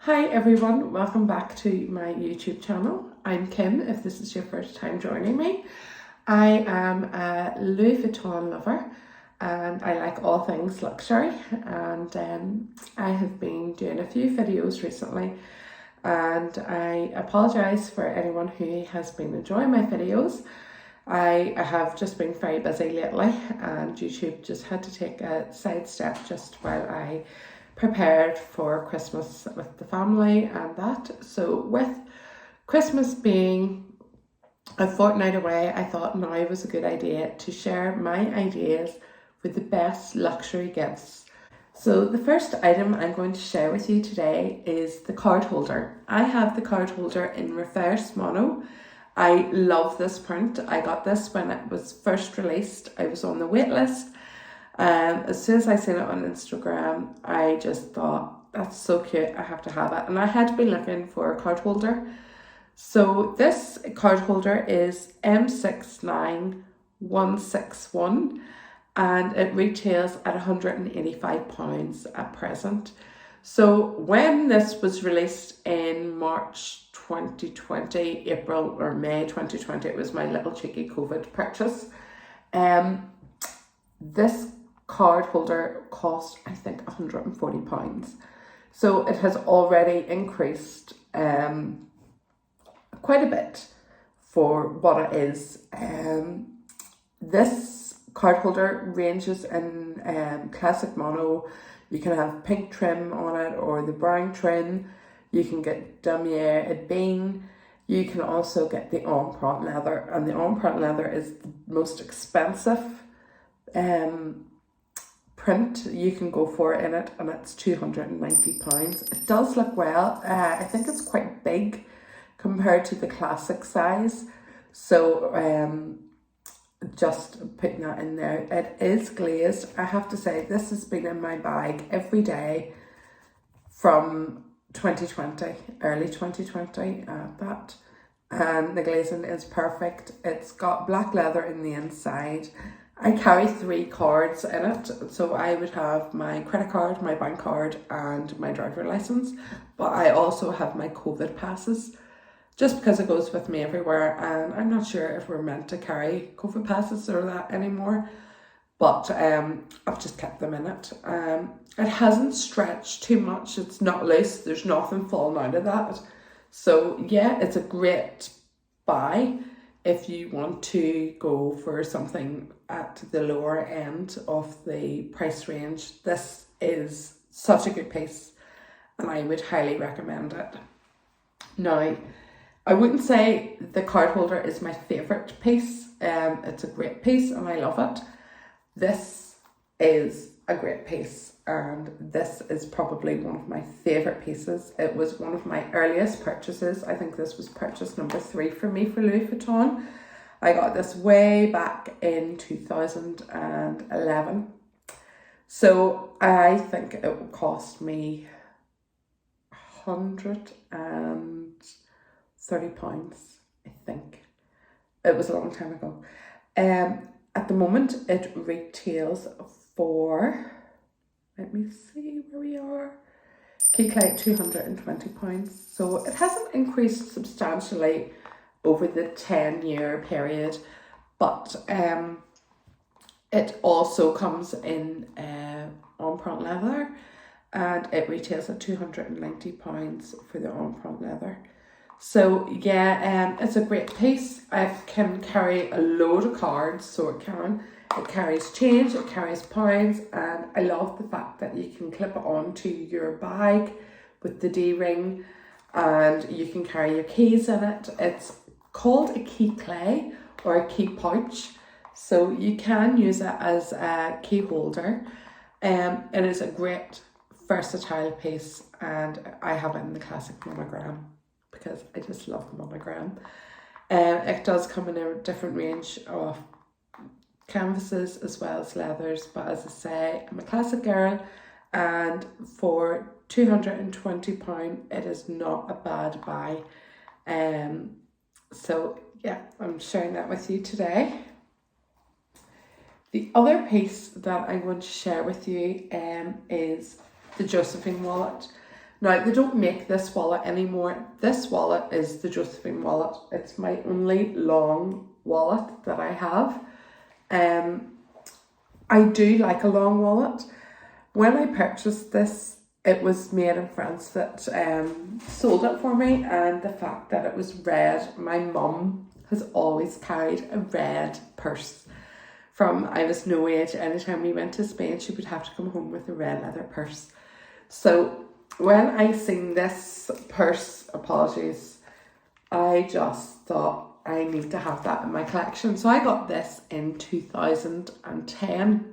Hi everyone, welcome back to my YouTube channel. I'm Kim, if this is your first time joining me. I am a Louis Vuitton lover and I like all things luxury, and I have been doing a few videos recently, and I apologise for anyone who has been enjoying my videos. I have just been very busy lately and YouTube just had to take a sidestep just while I prepared for Christmas with the family and that. So with Christmas being a fortnight away, I thought now was a good idea to share my ideas for the best luxury gifts. So the first item I'm going to share with you today is the card holder. I have the card holder in reverse mono. I love this print. I got this when it was first released. I was on the wait list. As soon as I seen it on Instagram, I just thought, that's so cute, I have to have it. And I had been looking for a card holder. So this card holder is M69161 and it retails at £185 at present. So when this was released in March 2020, April or May 2020, it was my little cheeky COVID purchase. This card holder cost, I think, £140. So it has already increased quite a bit for what it is. This card holder ranges in classic mono. You can have pink trim on it or the brown trim. You can get damier et bean. You can also get the empreinte leather, and the empreinte leather is the most expensive print you can go for in it, and it's £290. It does look well. I think it's quite big compared to the classic size, so just putting that in there. It is glazed. I have to say, this has been in my bag every day from 2020, early 2020 that, and the glazing is perfect. It's got black leather in the inside. I carry 3 cards in it, so I would have my credit card, my bank card and my driver license, but I also have my COVID passes just because it goes with me everywhere, and I'm not sure if we're meant to carry COVID passes or that anymore, but I've just kept them in it. It hasn't stretched too much, it's not loose, there's nothing falling out of that, so yeah, it's a great buy if you want to go for something at the lower end of the price range. This is such a good piece and I would highly recommend it. Now, I wouldn't say the card holder is my favourite piece. It's a great piece and I love it. This is a great piece and this is probably one of my favourite pieces. It was one of my earliest purchases. I think this was purchase number 3 for me for Louis Vuitton. I got this way back in 2011. So I think it would cost me £130, I think. It was a long time ago. At the moment it retails for, let me see where we are, clés £220. So it hasn't increased substantially over the 10-year period, but it also comes in empreinte leather and it retails at £290 for the empreinte leather. So yeah, it's a great piece. I can carry a load of cards, so it carries change, it carries pounds, and I love the fact that you can clip it onto your bag with the D-ring and you can carry your keys in it. It's called a key clé or a key pouch, so you can use it as a key holder. It is a great versatile piece and I have it in the classic monogram because I just love the monogram. It does come in a different range of canvases as well as leathers, but as I say, I'm a classic girl and for £220 it is not a bad buy. So yeah, I'm sharing that with you today. The other piece that I want to share with you is the Josephine wallet. Now, they don't make this wallet anymore. This wallet is the Josephine wallet. It's my only long wallet that I have. I do like a long wallet. When I purchased this, it was made in France that sold it for me, and the fact that it was red, my mum has always carried a red purse. From I was no age, anytime we went to Spain, she would have to come home with a red leather purse. So when I seen this purse, apologies, I just thought I need to have that in my collection. So I got this in 2010.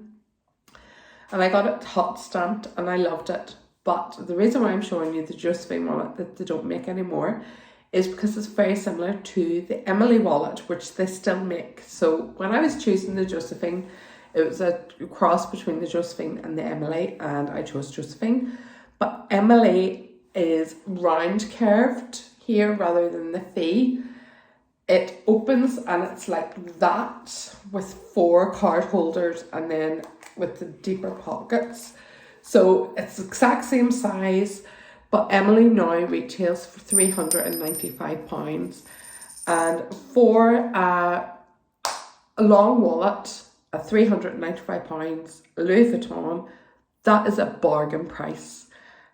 And I got it hot stamped and I loved it. But the reason why I'm showing you the Josephine wallet that they don't make anymore is because it's very similar to the Emily wallet, which they still make. So when I was choosing the Josephine, it was a cross between the Josephine and the Emily, and I chose Josephine. But Emily is round curved here rather than the fee. It opens and it's like that with 4 card holders and then with the deeper pockets. So it's the exact same size, but Emily now retails for £395. And for a long wallet at £395, Louis Vuitton, that is a bargain price.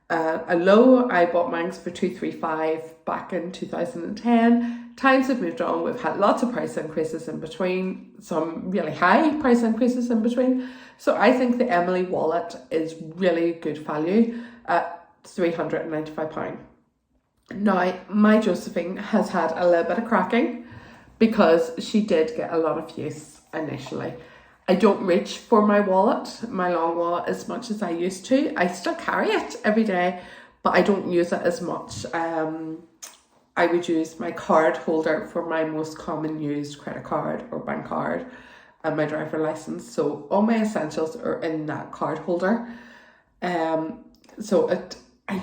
A low, I bought mine for £235 back in 2010. Times have moved on. We've had lots of price increases in between, some really high price increases in between. So I think the Emily wallet is really good value at £395. Now, my Josephine has had a little bit of cracking because she did get a lot of use initially. I don't reach for my wallet, my long wallet, as much as I used to. I still carry it every day, but I don't use it as much. I would use my card holder for my most common used credit card or bank card and my driver license. So all my essentials are in that card holder. I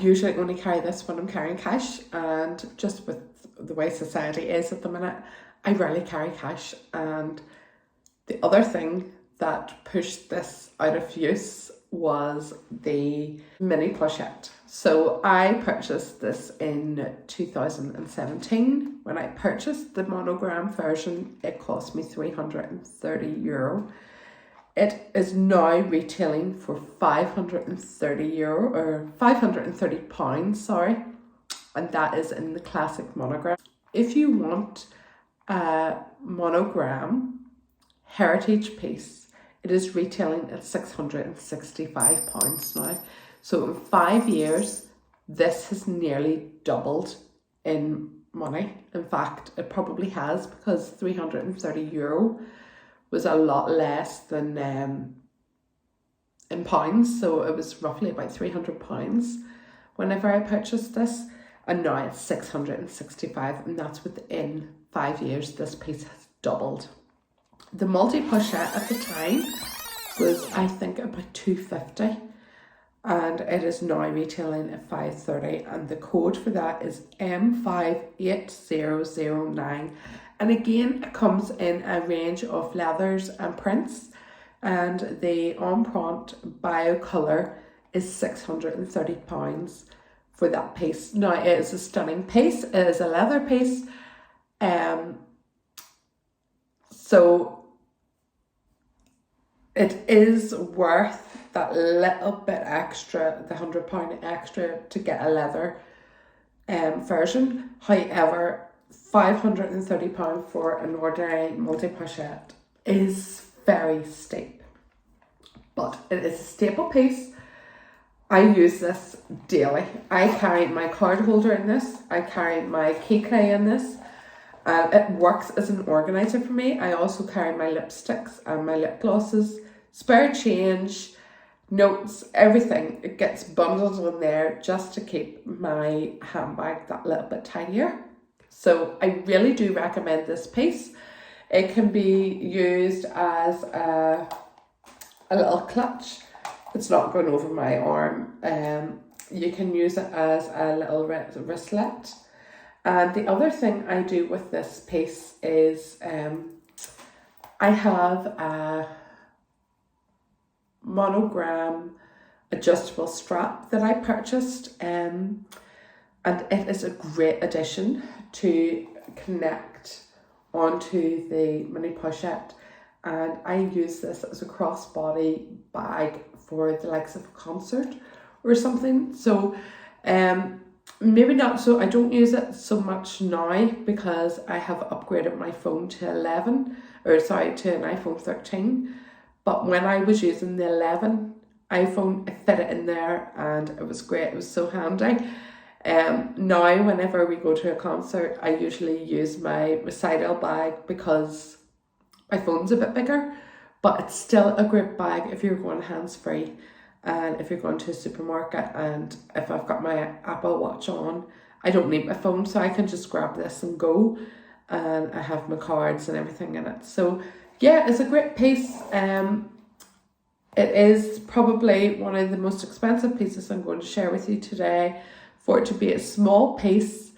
usually only carry this when I'm carrying cash, and just with the way society is at the minute, I rarely carry cash. And the other thing that pushed this out of use was the mini pochette. So I purchased this in 2017. When I purchased the monogram version, it cost me €330. It is now retailing for €530 or £530, sorry, and that is in the classic monogram. If you want a monogram heritage piece, it is retailing at £665 now. So in 5 years, this has nearly doubled in money. In fact, it probably has, because €330 was a lot less than in pounds. So it was roughly about £300 whenever I purchased this. And now it's 665, and that's within 5 years. This piece has doubled. The multi-pochette at the time was, I think, about £250. And it is now retailing at £530, and the code for that is M58009. And again, it comes in a range of leathers and prints, and the on-pront bio colour is £630 for that piece. Now, it is a stunning piece. It is a leather piece, so it is worth that little bit extra, the £100 extra, to get a leather version. However, £530 for an ordinary multi-pochette is very steep, but it is a staple piece. I use this daily. I carry my card holder in this. I carry my key clé in this. It works as an organizer for me. I also carry my lipsticks and my lip glosses, spare change, notes, everything. It gets bundled in there just to keep my handbag that little bit tidier. So I really do recommend this piece. It can be used as a little clutch. It's not going over my arm. You can use it as a little wristlet. And the other thing I do with this piece is I have a monogram adjustable strap that I purchased, and it is a great addition to connect onto the mini pochette, and I use this as a crossbody bag for the likes of a concert or something. So maybe not, so I don't use it so much now because I have upgraded my phone to to an iPhone 13. But when I was using the 11 iPhone, I fit it in there and it was great. It was so handy. Now whenever we go to a concert, I usually use my recital bag because my phone's a bit bigger, but it's still a great bag if you're going hands-free and if you're going to a supermarket, and if I've got my Apple Watch on, I don't need my phone, so I can just grab this and go, and I have my cards and everything in it. So yeah, it's a great piece. It is probably one of the most expensive pieces I'm going to share with you today. For it to be a small piece,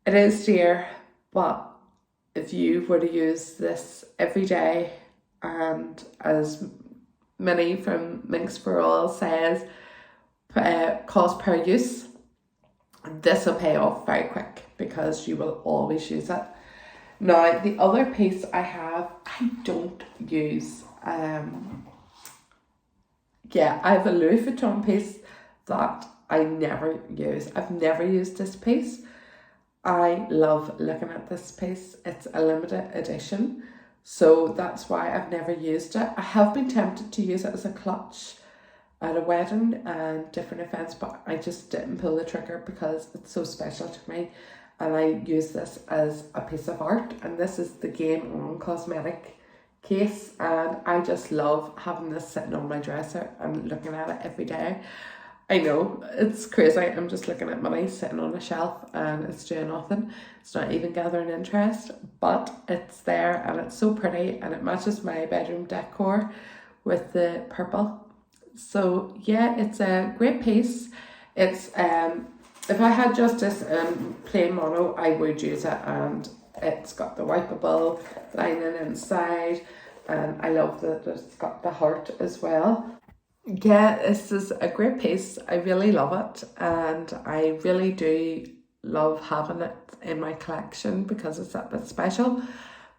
it is dear, but if you were to use this every day, and as Minnie from Minx for All says, cost per use, this will pay off very quick because you will always use it. Now, the other piece I have, I don't use. I have a Louis Vuitton piece that I never use. I've never used this piece. I love looking at this piece. It's a limited edition, so that's why I've never used it. I have been tempted to use it as a clutch at a wedding and different events, but I just didn't pull the trigger because it's so special to me, and I use this as a piece of art. And this is the Game On cosmetic case, and I just love having this sitting on my dresser and looking at it every day. I know, it's crazy. I'm just looking at money sitting on a shelf and it's doing nothing. It's not even gathering interest, but it's there and it's so pretty and it matches my bedroom decor with the purple. So yeah, it's a great piece. It's if I had just this plain mono, I would use it, and it's got the wipeable lining inside, and I love that it's got the heart as well. Yeah, this is a great piece. I really love it, and I really do love having it in my collection because it's a bit special.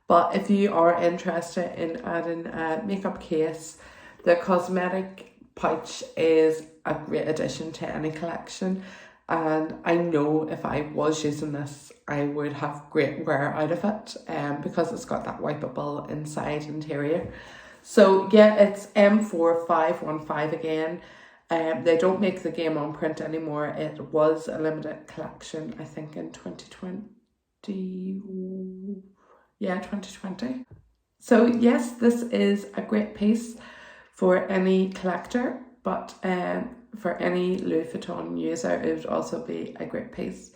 But if you are interested in adding a makeup case, the cosmetic pouch is a great addition to any collection, and I know if I was using this, I would have great wear out of it, because it's got that wipeable inside interior. So yeah, it's M4515 again. They don't make the Game On print anymore. It was a limited collection, I think, in 2020. Yeah, 2020. So yes, this is a great piece for any collector, but for any Louis Vuitton user, it would also be a great piece.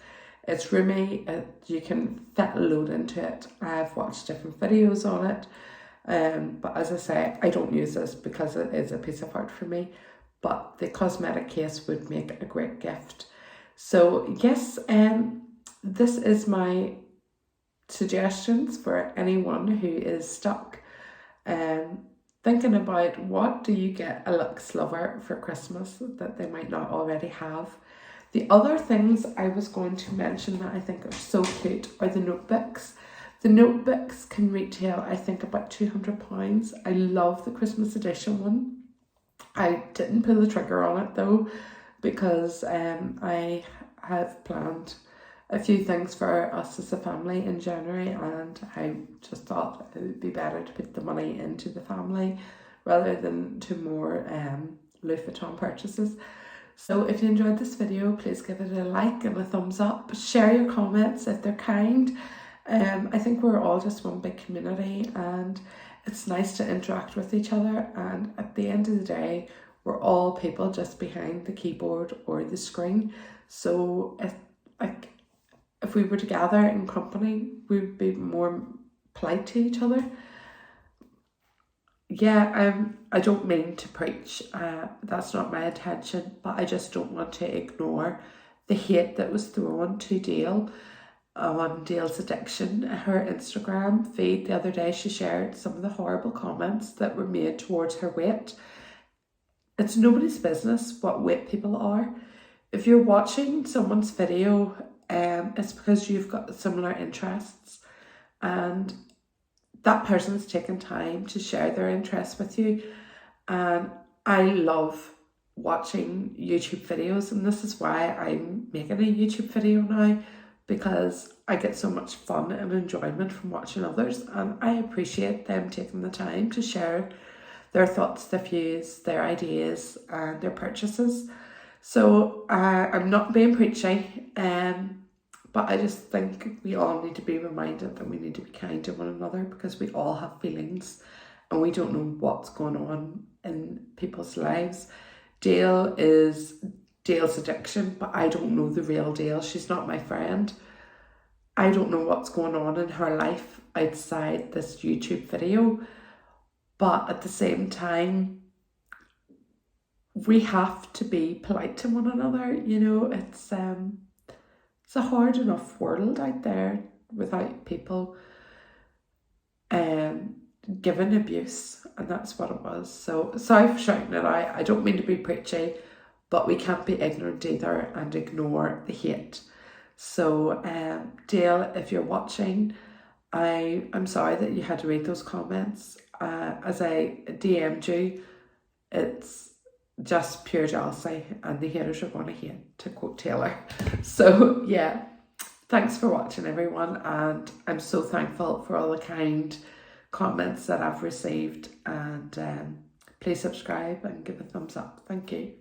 It's roomy, you can fit a load into it. I've watched different videos on it. But as I say, I don't use this because it is a piece of art for me, but the cosmetic case would make a great gift. So yes, this is my suggestions for anyone who is stuck thinking about what do you get a luxe lover for Christmas that they might not already have. The other things I was going to mention that I think are so cute are the notebooks. The notebooks can retail, I think, about £200. I love the Christmas edition one. I didn't pull the trigger on it though, because I have planned a few things for us as a family in January, and I just thought it would be better to put the money into the family rather than to more Louis Vuitton purchases. So if you enjoyed this video, please give it a like and a thumbs up. Share your comments if they're kind. I think we're all just one big community, and it's nice to interact with each other, and at the end of the day we're all people just behind the keyboard or the screen. So if we were together in company, we would be more polite to each other. Yeah, I don't mean to preach, that's not my intention, but I just don't want to ignore the hate that was thrown to Dale on Dale's addiction. Her Instagram feed the other day, she shared some of the horrible comments that were made towards her weight. it's nobody's business what weight people are. If you're watching someone's video, it's because you've got similar interests and that person's taken time to share their interests with you. And I love watching YouTube videos, and this is why I'm making a YouTube video now, because I get so much fun and enjoyment from watching others, and I appreciate them taking the time to share their thoughts, their views, their ideas and their purchases. So I'm not being preachy, but I just think we all need to be reminded that we need to be kind to one another, because we all have feelings and we don't know what's going on in people's lives. Dale is Dale's addiction, but I don't know the real Dale. She's not my friend. I don't know what's going on in her life outside this YouTube video. But at the same time, we have to be polite to one another. You know, it's a hard enough world out there without people giving abuse, and that's what it was. So sorry for shouting it out. I don't mean to be preachy, but we can't be ignorant either and ignore the hate. So Dale, if you're watching, I'm sorry that you had to read those comments. As I DM'd you, it's just pure jealousy, and the haters are going to hate, to quote Taylor. So yeah, thanks for watching, everyone, and I'm so thankful for all the kind comments that I've received, and please subscribe and give a thumbs up. Thank you.